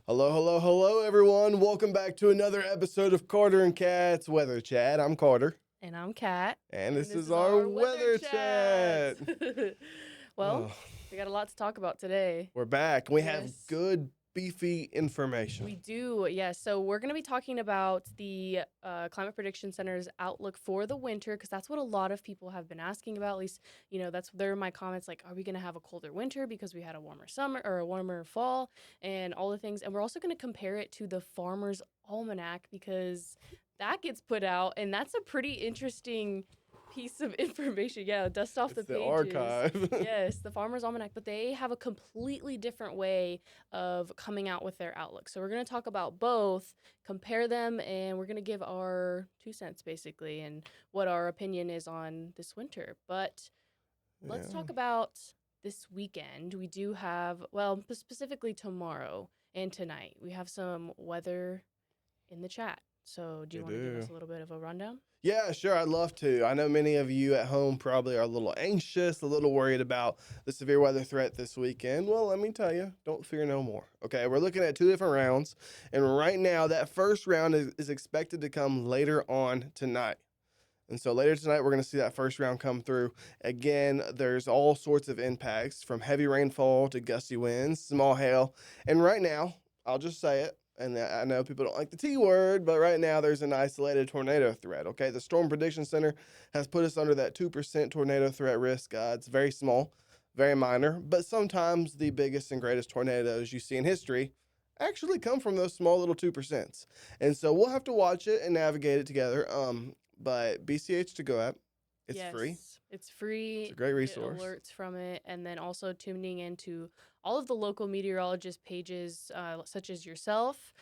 Hello, hello, hello, everyone. Welcome back to another episode of Carter and Kat's Weather Chat. I'm Carter. And I'm Kat. And this is our weather chat. Well, Oh, we got a lot to talk about today. we're back. We have Yes. good, beefy information. We do, yes. So we're going to be talking about the Climate Prediction Center's outlook for the winter, because that's what a lot of people have been asking about. At least, they're my comments like, are we going to have a colder winter because we had a warmer summer or a warmer fall and all the things. And we're also going to compare it to the Farmer's Almanac because that gets put out, and that's a pretty interesting piece of information. Yeah, dust off It's the the pages. archive. Yes, the Farmer's Almanac, but they have a completely different way of coming out with their outlook. So we're going to talk about both, compare them, and we're going to give our 2 cents basically and what our opinion is on this winter. But let's talk about this weekend. We do have, well, specifically tomorrow and tonight, we have some weather in the chat. So do you want to give us a little bit of a rundown? Yeah, sure. I'd love to. I know many of you at home probably are a little anxious, a little worried about the severe weather threat this weekend. Well, let me tell you, don't fear no more. Okay, we're looking at 2 different rounds. And right now, that first round is expected to come later on tonight. And so later tonight, we're going to see that first round come through. Again, there's all sorts of impacts from heavy rainfall to gusty winds, small hail. And right now, I'll just say it. And I know people don't like the T word, but right now there's an isolated tornado threat, okay? The Storm Prediction Center has put us under that 2% tornado threat risk. It's very small, very minor, but sometimes the biggest and greatest tornadoes you see in history actually come from those small little 2%. And so we'll have to watch it and navigate it together. But BCH to go app, it's free. It's free. It's a great resource. Get alerts from it, and then also tuning into all of the local meteorologist pages, such as yourself,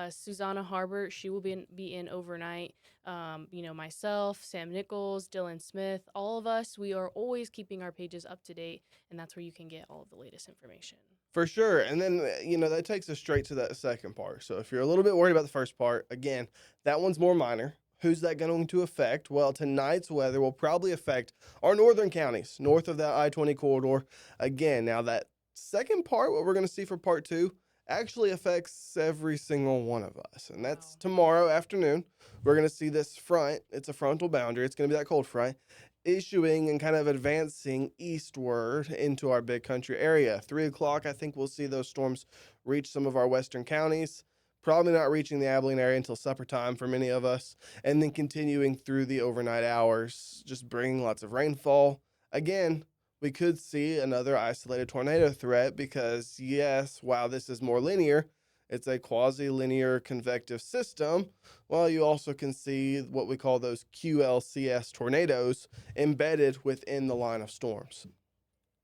Susanna Harbert. She will be in overnight. Myself, Sam Nichols, Dylan Smith, all of us. We are always keeping our pages up to date, and that's where you can get all of the latest information. For sure. And then, that takes us straight to that second part. So if you're a little bit worried about the first part, again, that one's more minor. Who's that going to affect? Well, tonight's weather will probably affect our northern counties, north of that I-20 corridor. Again, now that second part, what we're going to see for part 2, actually affects every single one of us. And that's tomorrow afternoon. We're going to see this front. It's a frontal boundary. It's going to be that cold front issuing and kind of advancing eastward into our big country area. 3 o'clock, I think we'll see those storms reach some of our western counties. Probably not reaching the Abilene area until supper time for many of us, and then continuing through the overnight hours, just bringing lots of rainfall. Again, we could see another isolated tornado threat because, yes, while this is more linear, it's a quasi-linear convective system. Well, you also can see what we call those QLCS tornadoes embedded within the line of storms.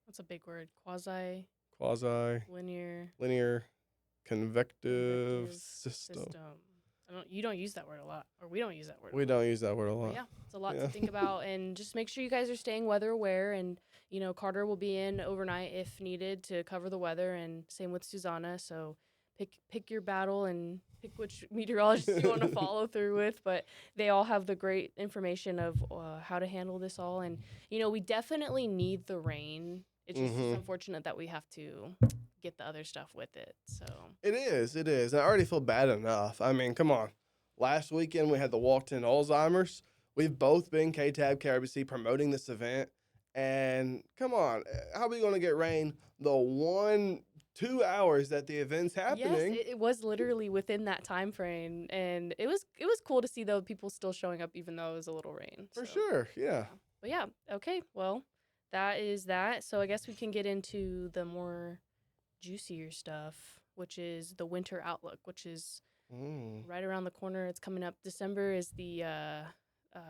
That's a big word. Quasi. Linear. Convective system. You don't use that word a lot, or we don't use that word. We don't use that word a lot. But yeah, it's a lot to think about, and just make sure you guys are staying weather aware. And Carter will be in overnight if needed to cover the weather, and same with Susanna. So pick your battle and pick which meteorologist you want to follow through with. But they all have the great information of how to handle this all, and we definitely need the rain. It's just unfortunate that we have to get the other stuff with it. So it is. I already feel bad enough. I mean, come on. Last weekend we had the walk to Alzheimer's. We've both been KTAB, KRBC promoting this event. And come on, how are we going to get rain the 1-2 hours that the event's happening? Yes, it was literally within that time frame, and it was cool to see though people still showing up even though it was a little rain. For sure, yeah. But yeah, okay. Well, that is that. So I guess we can get into the more juicier stuff, which is the winter outlook, which is right around the corner. It's coming up. December is the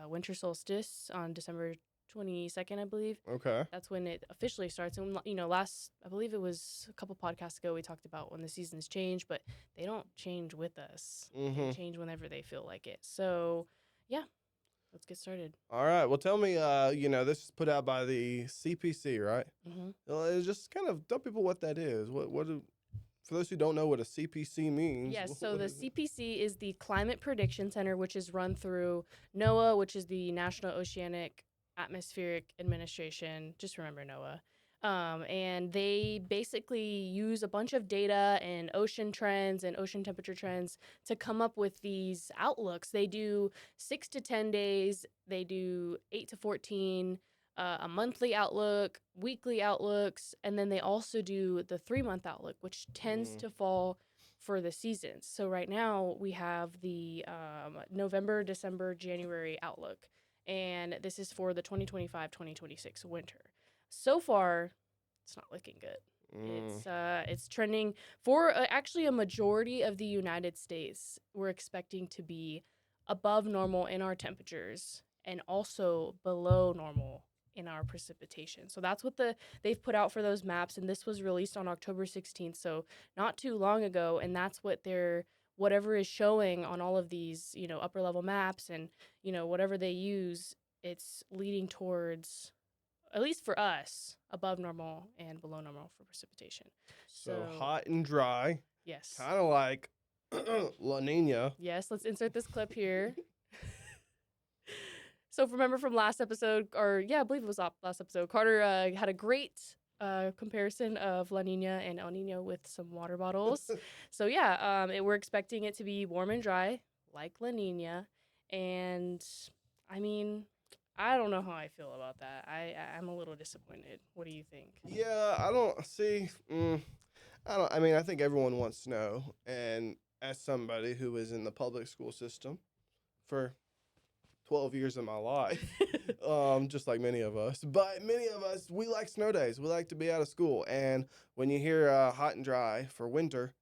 winter solstice on December 22nd, I believe. Okay. That's when it officially starts. And, I believe it was a couple podcasts ago, we talked about when the seasons change, but they don't change with us. They change whenever they feel like it. So, yeah. Let's get started. All right. Well, tell me, this is put out by the CPC, right? Just kind of tell people what that is. For those who don't know what a CPC means. Yes, so the CPC is the Climate Prediction Center, which is run through NOAA, which is the National Oceanic Atmospheric Administration. Just remember NOAA. And they basically use a bunch of data and ocean trends and ocean temperature trends to come up with these outlooks. They do 6 to 10 days, they do 8 to 14, a monthly outlook, weekly outlooks, and then they also do the 3 month outlook, which tends to fall for the seasons. So right now we have the November, December, January outlook, and this is for the 2025-2026 winter. So far, it's not looking good. It's trending for actually a majority of the United States. We're expecting to be above normal in our temperatures and also below normal in our precipitation. So that's what they've put out for those maps, and this was released on October 16th, so not too long ago. And that's what whatever is showing on all of these, upper level maps and whatever they use, it's leading towards, at least for us, above normal and below normal for precipitation. So hot and dry. Yes. Kind of like La Nina. Yes, let's insert this clip here. So remember from last episode, I believe it was last episode, Carter had a great comparison of La Nina and El Nino with some water bottles. So we're expecting it to be warm and dry, like La Nina. And I mean, I don't know how I feel about that. I'm a little disappointed. What do you think? Yeah, I don't see. I mean, I think everyone wants snow, and as somebody who was in the public school system for 12 years of my life, just like many of us, we like snow days. We like to be out of school, and when you hear hot and dry for winter,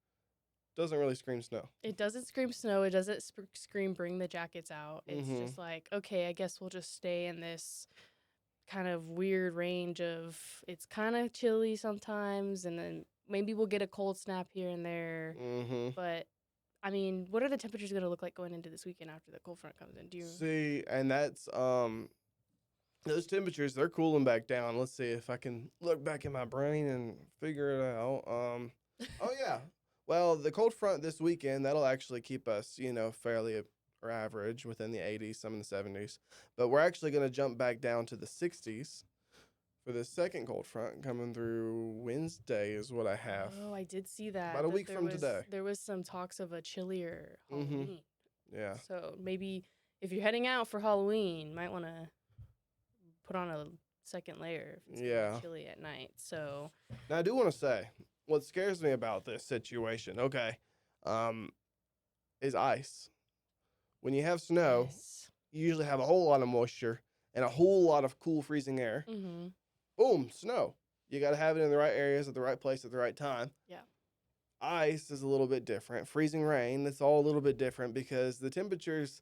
doesn't really scream snow. It doesn't scream snow. It doesn't scream bring the jackets out. It's just like, okay, I guess we'll just stay in this kind of weird range of, it's kind of chilly sometimes, and then maybe we'll get a cold snap here and there. But I mean, what are the temperatures going to look like going into this weekend after the cold front comes in? Do you see? And that's those temperatures, they're cooling back down. Let's see if I can look back in my brain and figure it out. Oh yeah. Well, the cold front this weekend, that'll actually keep us, fairly or average within the 80s, some in the 70s. But we're actually going to jump back down to the 60s for the second cold front coming through Wednesday is what I have. Oh, I did see that. About a week from today. There was some talks of a chillier Halloween. Yeah. So maybe if you're heading out for Halloween, you might want to put on a second layer if it's gonna be chilly at night. So now I do want to say, what scares me about this situation, is ice. When you have snow, you usually have a whole lot of moisture and a whole lot of cool freezing air. Boom, snow. You got to have it in the right areas at the right place at the right time. Yeah. Ice is a little bit different. Freezing rain, that's all a little bit different because the temperatures,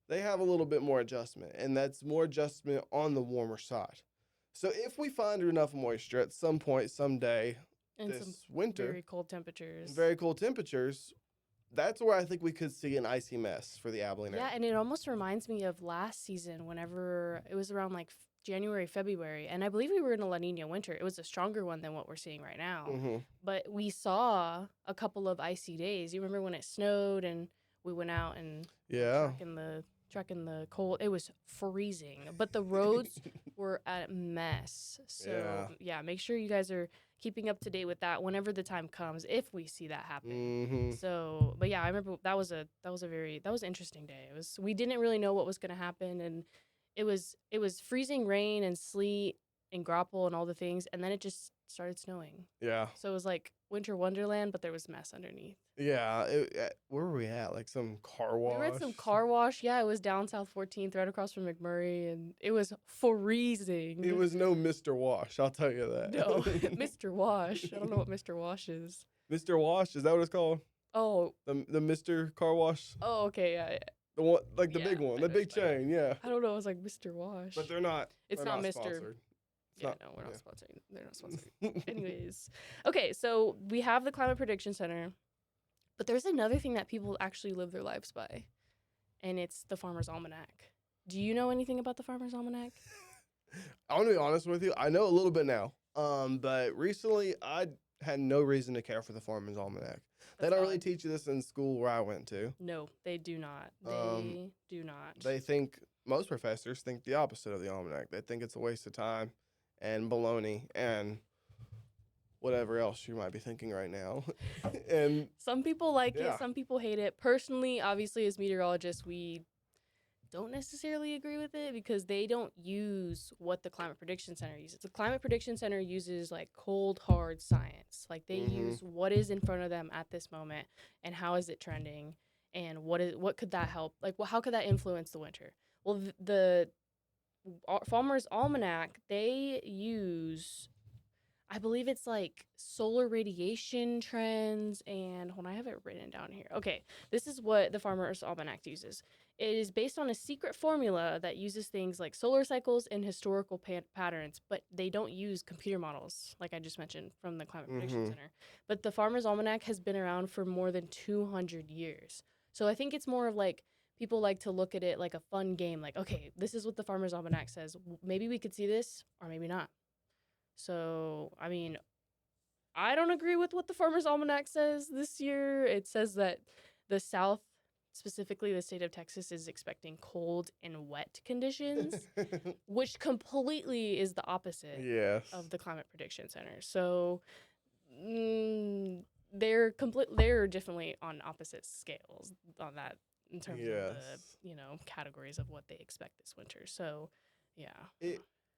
they have a little bit more adjustment, and that's more adjustment on the warmer side. So if we find enough moisture at some point, someday, and this winter, very cold temperatures, that's where I think we could see an icy mess for the Abilene area. Yeah, and it almost reminds me of last season whenever it was around like January, February, and I believe we were in a La Nina winter. It was a stronger one than what we're seeing right now. But we saw a couple of icy days. You remember when it snowed and we went out and tracking the cold? It was freezing, but the roads were a mess. So make sure you guys are keeping up to date with that whenever the time comes, if we see that happen. So, but I remember that was an interesting day. We didn't really know what was going to happen, and it was freezing rain and sleet and grapple and all the things, and then it just started snowing. Yeah. So it was like winter wonderland, but there was mess underneath. Yeah. Where were we at? Like some car wash? We were at some car wash. Yeah, it was down South 14th, right across from McMurray, and it was freezing. It was no Mr. Wash, I'll tell you that. No, Mr. Wash. I don't know what Mr. Wash is. Mr. Wash? Is that what it's called? Oh. The Mr. Car Wash? Oh, okay, yeah. The one, like the big one, the big chain, yeah. I don't know. It was like Mr. Wash. But they're not. It's not Mr. Sponsored. No, we're not sponsoring. They're not sponsoring. Anyways, okay, so we have the Climate Prediction Center, but there's another thing that people actually live their lives by, and it's the Farmer's Almanac. Do you know anything about the Farmer's Almanac? I want to be honest with you. I know a little bit now, but recently I had no reason to care for the Farmer's Almanac. They don't really teach you this in school where I went to. No, they do not. They do not. They think, most professors think the opposite of the Almanac. They think it's a waste of time and baloney. And whatever else you might be thinking right now. And Some people like yeah. it, some people hate it. Personally, obviously, as meteorologists, we don't necessarily agree with it because they don't use what the Climate Prediction Center uses. The Climate Prediction Center uses like cold, hard science. Like they use what is in front of them at this moment and how is it trending and what could that help? Like, how could that influence the winter? Well, the Farmer's Almanac, they use, I believe it's like solar radiation trends, and when I have it written down here. Okay, this is what the Farmer's Almanac uses. It is based on a secret formula that uses things like solar cycles and historical patterns, but they don't use computer models, like I just mentioned from the Climate Prediction Center. But the Farmer's Almanac has been around for more than 200 years. So I think it's more of like people like to look at it like a fun game. Like, okay, this is what the Farmer's Almanac says. Maybe we could see this, or maybe not. So, I mean, I don't agree with what the Farmer's Almanac says this year. It says that the South, specifically the state of Texas, is expecting cold and wet conditions, which completely is the opposite Yes. of the Climate Prediction Center. So, they're definitely on opposite scales on that in terms of the categories of what they expect this winter. So, yeah.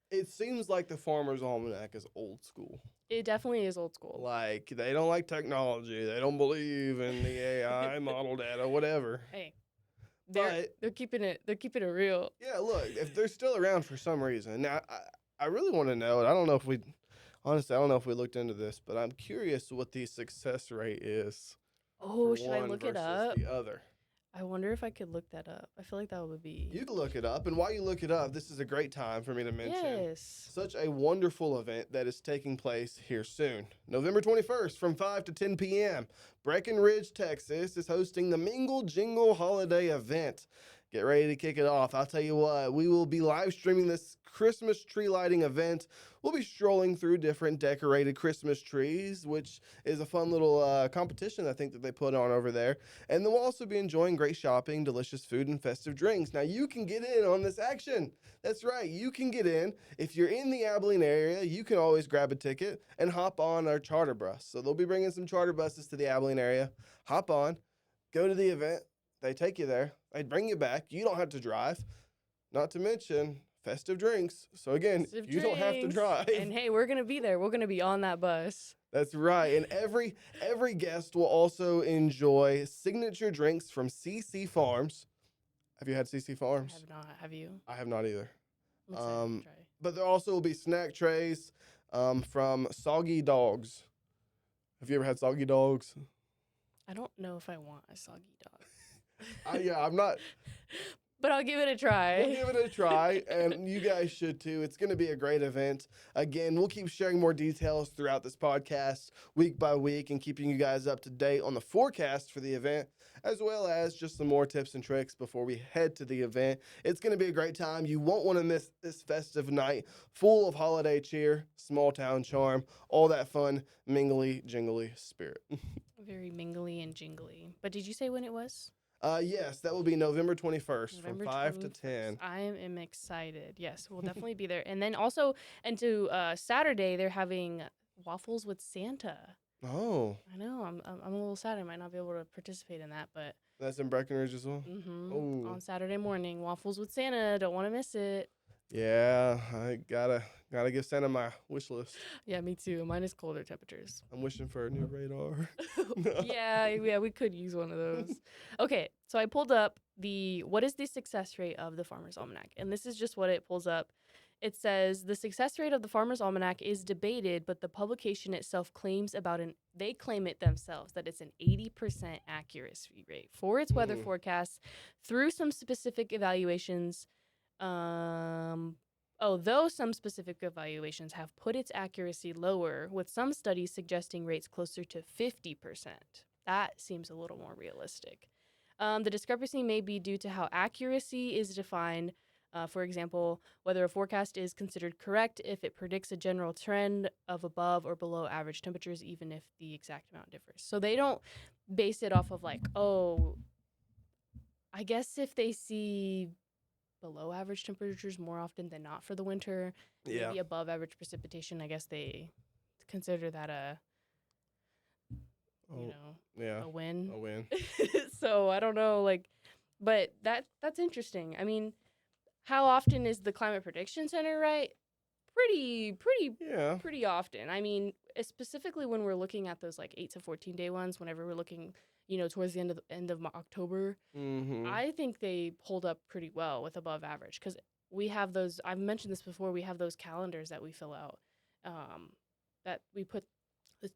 It seems like the Farmer's Almanac is old school. It definitely is old school. Like, they don't like technology. They don't believe in the AI model data, whatever. Hey, they're keeping it real. Yeah, look, if they're still around for some reason. Now, I really want to know, and I don't know if we looked into this, but I'm curious what the success rate is. Oh, should I look it up? The other. I wonder if I could look that up. I feel like that would be... You can look it up, and while you look it up, this is a great time for me to mention such a wonderful event that is taking place here soon. November 21st from 5 to 10 p.m., Breckenridge, Texas is hosting the Mingle Jingle Holiday event. Get ready to kick it off. I'll tell you what, we will be live streaming this Christmas tree lighting event. We'll be strolling through different decorated Christmas trees, which is a fun little competition I think that they put on over there. And then we'll also be enjoying great shopping, delicious food, and festive drinks. Now, you can get in on this action. That's right, you can get in. If you're in the Abilene area, you can always grab a ticket and hop on our charter bus. So they'll be bringing some charter buses to the Abilene area. Hop on, go to the event. They take you there. They bring you back. You don't have to drive. Not to mention festive drinks. So again, you don't have to drive. And hey, we're going to be there. We're going to be on that bus. That's right. And every guest will also enjoy signature drinks from CC Farms. Have you had CC Farms? I have not. Have you? I have not either. Try. But there also will be snack trays from Soggy Dogs. Have you ever had Soggy Dogs? I don't know if I want a soggy dog. I'm not. But I'll give it a try. We'll give it a try, and you guys should too. It's going to be a great event. Again, we'll keep sharing more details throughout this podcast week by week and keeping you guys up to date on the forecast for the event, as well as just some more tips and tricks before we head to the event. It's going to be a great time. You won't want to miss this festive night full of holiday cheer, small town charm, all that fun, mingly, jingly spirit. Very mingly and jingly. But did you say when it was? Yes, that will be November 21st from 5 to 10. I am excited. Yes, we'll definitely be there. And then also, Saturday, they're having waffles with Santa. Oh. I know. I'm a little sad I might not be able to participate in that, but... That's in Breckenridge as well? Mm-hmm. Oh. On Saturday morning, waffles with Santa. Don't want to miss it. Yeah, I gotta give Santa my wish list. Yeah, me too. Mine is colder temperatures. I'm wishing for a new radar. Yeah, we could use one of those. Okay, so I pulled up what is the success rate of the Farmer's Almanac? And this is just what it pulls up. It says the success rate of the Farmer's Almanac is debated, but the publication itself they claim it themselves that it's an 80% accuracy rate for its weather forecasts through some specific evaluations. Though some specific evaluations have put its accuracy lower, with some studies suggesting rates closer to 50%. That seems a little more realistic. The discrepancy may be due to how accuracy is defined. For example, whether a forecast is considered correct if it predicts a general trend of above or below average temperatures, even if the exact amount differs. So they don't base it off of I guess if they see below average temperatures more often than not for the winter, maybe above average precipitation, I guess they consider that Oh, you know, yeah, a win. a win. So I don't know, like, but that's interesting. I mean, how often is the Climate Prediction Center right? Yeah. Pretty often. I mean, specifically when we're looking at those like 8 to 14 day ones, whenever we're looking, towards the end of October, Mm-hmm. I think they hold up pretty well with above average because we have those. I've mentioned this before. We have those calendars that we fill out, um, that we put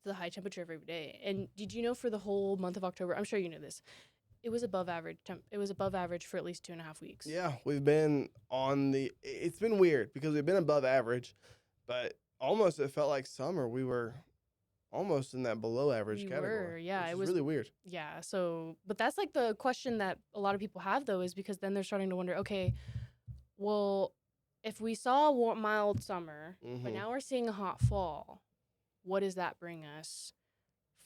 the high temperature every day. And did you know for the whole month of October? I'm sure you know this. It was above average. It was above average for at least 2.5 weeks. Yeah, we've been on the. It's been weird because we've been above average, but almost it felt like summer. We were almost in that below average We category, were, yeah. which It is was, really weird. yeah. So, but that's like the question that a lot of people have though, is because then they're starting to wonder, okay, well, if we saw a mild summer, but Mm-hmm. now we're seeing a hot fall, what does that bring us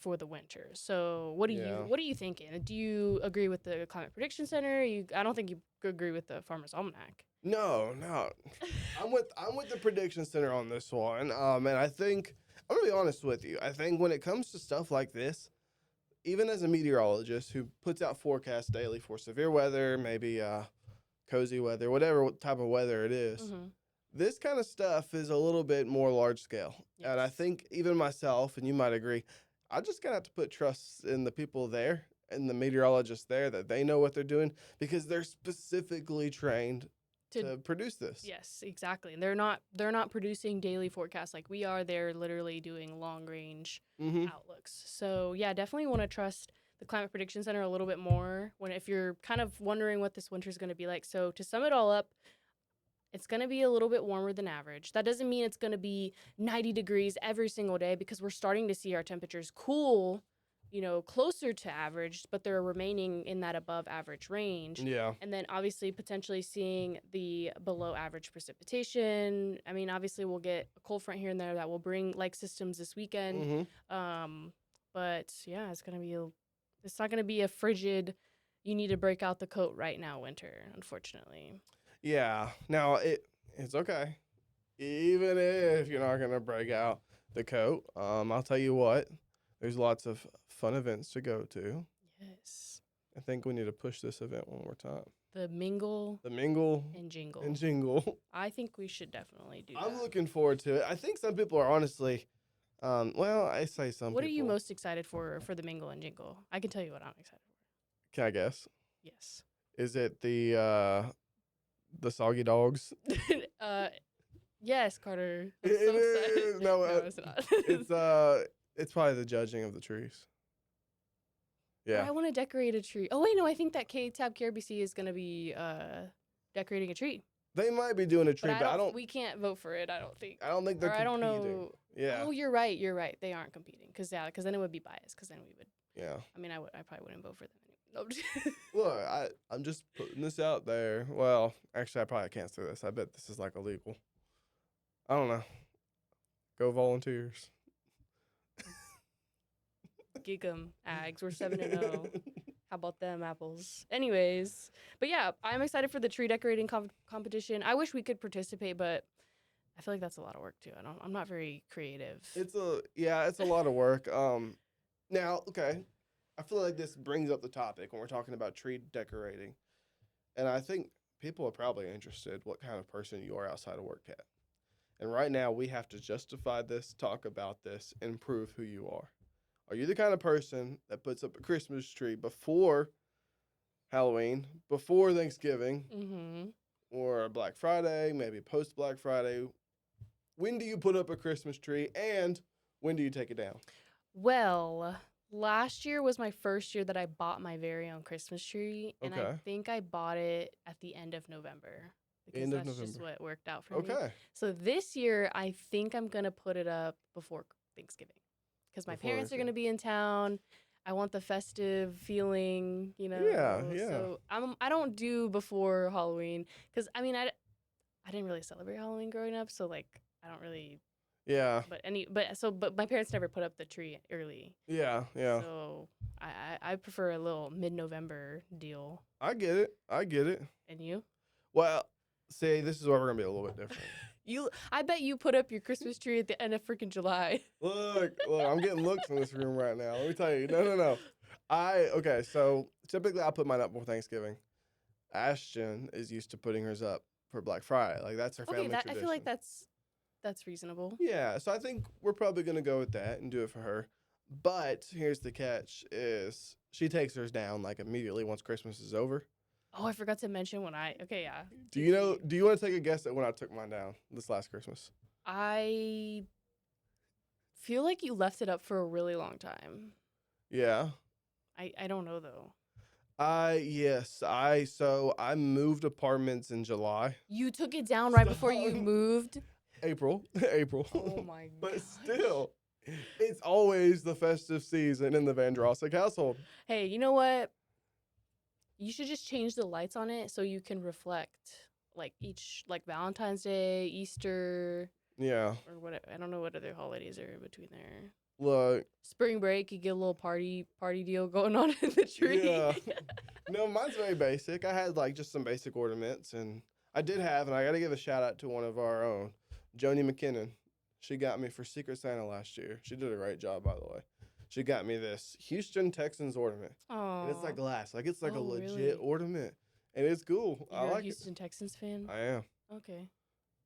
for the winter? So, Yeah. what are you thinking? Do you agree with the Climate Prediction Center? I don't think you agree with the Farmer's Almanac. No, no. I'm with the prediction center on this one. And I think I'm gonna be honest with you. I think when it comes to stuff like this, even as a meteorologist who puts out forecasts daily for severe weather, maybe cozy weather, whatever type of weather it is, Mm-hmm. this kind of stuff is a little bit more large scale. And I Yes. think even myself, and you might agree, I just gotta have to put trust in the people there and the meteorologists there that they know what they're doing because they're specifically trained To to produce this. Yes, exactly. And they're not producing daily forecasts like we are. They're literally doing long range Mm-hmm. outlooks. So yeah, definitely want to trust the Climate Prediction Center a little bit more when if you're kind of wondering what this winter is going to be like. So to sum it all up, it's going to be a little bit warmer than average. That doesn't mean it's going to be 90 degrees every single day because we're starting to see our temperatures cool, closer to average, but they're remaining in that above average range. Yeah. And then obviously potentially seeing the below average precipitation. I mean, obviously we'll get a cold front here and there that will bring like systems this weekend. Mm-hmm. But yeah, it's not gonna be a frigid, you need to break out the coat right now winter, unfortunately. Yeah. Now it's okay. Even if you're not gonna break out the coat, I'll tell you what. There's lots of fun events to go to. Yes. I think we need to push this event one more time. The mingle The mingle and jingle. and jingle. I think we should definitely do I'm that. looking forward to it. I think some people are honestly, well, I say some What people. are you most excited for the mingle and jingle? I can tell you what I'm excited for. Can I guess? Yes. Is it the soggy dogs? Yes, Carter. I'm It so excited. is. No, it's not. it's probably the judging of the trees. But Yeah. I want to decorate a tree. Oh wait, no, I think that KTAB KRBC is gonna be decorating a tree. They might be doing a tree, But but I don't. We can't vote for it. I don't think. I don't think they're Or I don't competing. know. Yeah. Oh, you're right. You're right. They aren't competing because then it would be biased. Because then we would. Yeah. I mean, I probably wouldn't vote for them. No, I'm just- Look, I'm just putting this out there. Well, actually, I probably can't say this. I bet this is like illegal. I don't know. Go volunteers. Gig 'em, Ags. We're 7-0. How about them apples? Anyways, but yeah, I'm excited for the tree decorating competition. I wish we could participate, but I feel like that's a lot of work too. I'm not very creative. It's a lot of work. Now, okay, I feel like this brings up the topic when we're talking about tree decorating, and I think people are probably interested what kind of person you are outside of work at. And right now, we have to justify this, talk about this, and prove who you are. Are you the kind of person that puts up a Christmas tree before Halloween, before Thanksgiving, Mm-hmm. or Black Friday, maybe post Black Friday? When do you put up a Christmas tree, and when do you take it down? Well, last year was my first year that I bought my very own Christmas tree, and I Okay. think I bought it at the end of November because End of that's just November. what worked out for me. Okay. So this year, I think I'm gonna put it up before Thanksgiving because my Before parents are gonna be in town. I want the festive feeling, Yeah. So I don't do before Halloween because I mean I didn't really celebrate Halloween growing up, so like I don't really. Yeah. But my parents never put up the tree early. Yeah. So I prefer a little mid-November deal. I get it. And you? Well, see, this is where we're gonna be a little bit different. I bet you put up your Christmas tree at the end of freaking July. Look, I'm getting looks in this room right now. Let me tell you. No. Okay, so typically I put mine up before Thanksgiving. Ashton is used to putting hers up for Black Friday. Like that's her Okay, family tradition. I feel like that's reasonable. Yeah, so I think we're probably gonna go with that and do it for her. But here's the catch: is she takes hers down like immediately once Christmas is over. Oh, I forgot to mention when I. Okay, yeah. Do you know? Do you want to take a guess at when I took mine down this last Christmas? I feel like you left it up for a really long time. Yeah. I don't know though. So I moved apartments in July. You took it down right before you Stop. moved. April. Oh my god. But still, it's always the festive season in the Vandrasik household. Hey, you know what? You should just change the lights on it so you can reflect like Valentine's Day, Easter, Yeah. or what. I don't know what other holidays are in between there. Look. Spring break, you get a little party deal going on in the tree. Yeah. No, mine's very basic. I had like just some basic ornaments, and I got to give a shout out to one of our own, Joni McKinnon. She got me for Secret Santa last year. She did a great job, by the way. She got me this Houston Texans ornament. Oh. And it's like glass. Like it's like a legit really? ornament. And it's cool. You're I a like Houston Texans fan? it. I am. Okay.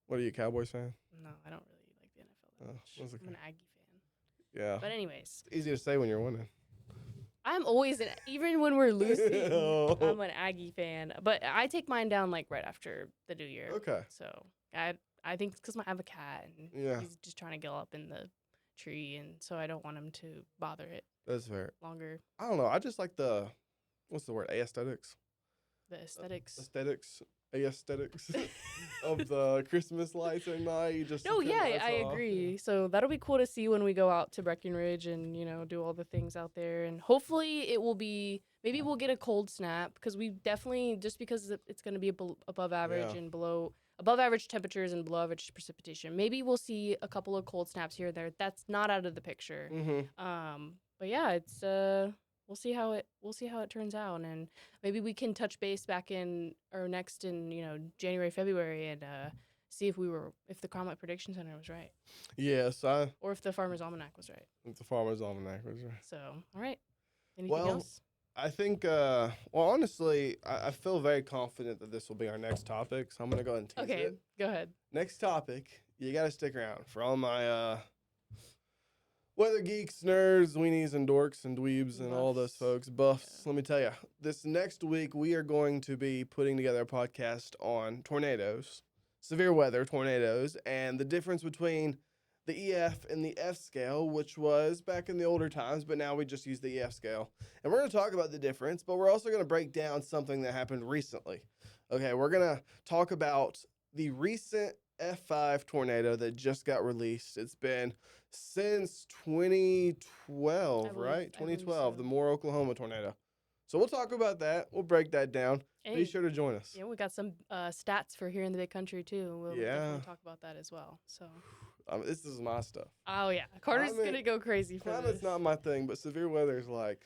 What are you, a Cowboys fan? No, I don't really like the NFL that Oh, much. that's I'm okay. an Aggie fan. Yeah. But anyways, It's easy to say when you're winning. I'm always even when we're losing, Oh. I'm an Aggie fan. But I take mine down like right after the New Year. Okay. So I think it's because I have a cat and Yeah. he's just trying to get up in the tree, and so I don't want him to bother it That's fair. longer. I don't know. I just like what's the word? Aesthetics. The aesthetics. Aesthetics of the Christmas lights at night. You just No, turn yeah, the lights I off. agree. So that'll be cool to see when we go out to Breckenridge and, do all the things out there. And hopefully it will be, maybe we'll get a cold snap, because we definitely, just because it's going to be above average Yeah. and above average temperatures and below average precipitation. Maybe we'll see a couple of cold snaps here and there. That's not out of the picture. Mm-hmm. But yeah, it's we'll see how it turns out, and maybe we can touch base back in January, February, and see if the Climate Prediction Center was right, Yes, or if the Farmer's Almanac was right. the Farmer's Almanac was right. So, all right. Anything Well, else? I think, honestly, I feel very confident that this will be our next topic, so I'm going to go ahead and tease Okay, it. go ahead. Next topic, you got to stick around for all my weather geeks, nerds, weenies, and dorks, and dweebs, and all those Buffs. folks, buffs. Yeah. Let me tell you, this next week, we are going to be putting together a podcast on tornadoes, severe weather tornadoes, and the difference between the EF and the F scale, which was back in the older times, but now we just use the EF scale. And we're going to talk about the difference, but we're also going to break down something that happened recently. Okay, we're going to talk about the recent F5 tornado that just got released. It's been since 2012, right? 2012, so. the Moore, Oklahoma tornado. So we'll talk about that. We'll break that down. Be And, sure to join us. yeah, we got some stats for here in the big country too. We'll Yeah. definitely talk about that as well. So. This is my stuff. Oh yeah, Carter's gonna go crazy for Climate's this. not my thing, but severe weather is like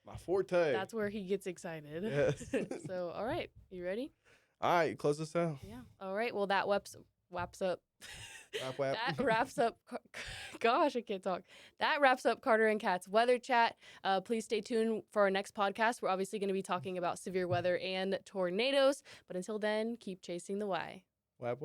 my forte. That's where he gets excited. Yes. So, all right, you ready? All right, close this out. Yeah. All right. Well, that wraps up. Wrap. That wraps up. Gosh, I can't talk. That wraps up Carter and Kat's weather chat. Please stay tuned for our next podcast. We're obviously going to be talking about severe weather and tornadoes. But until then, keep chasing the Y. Whap.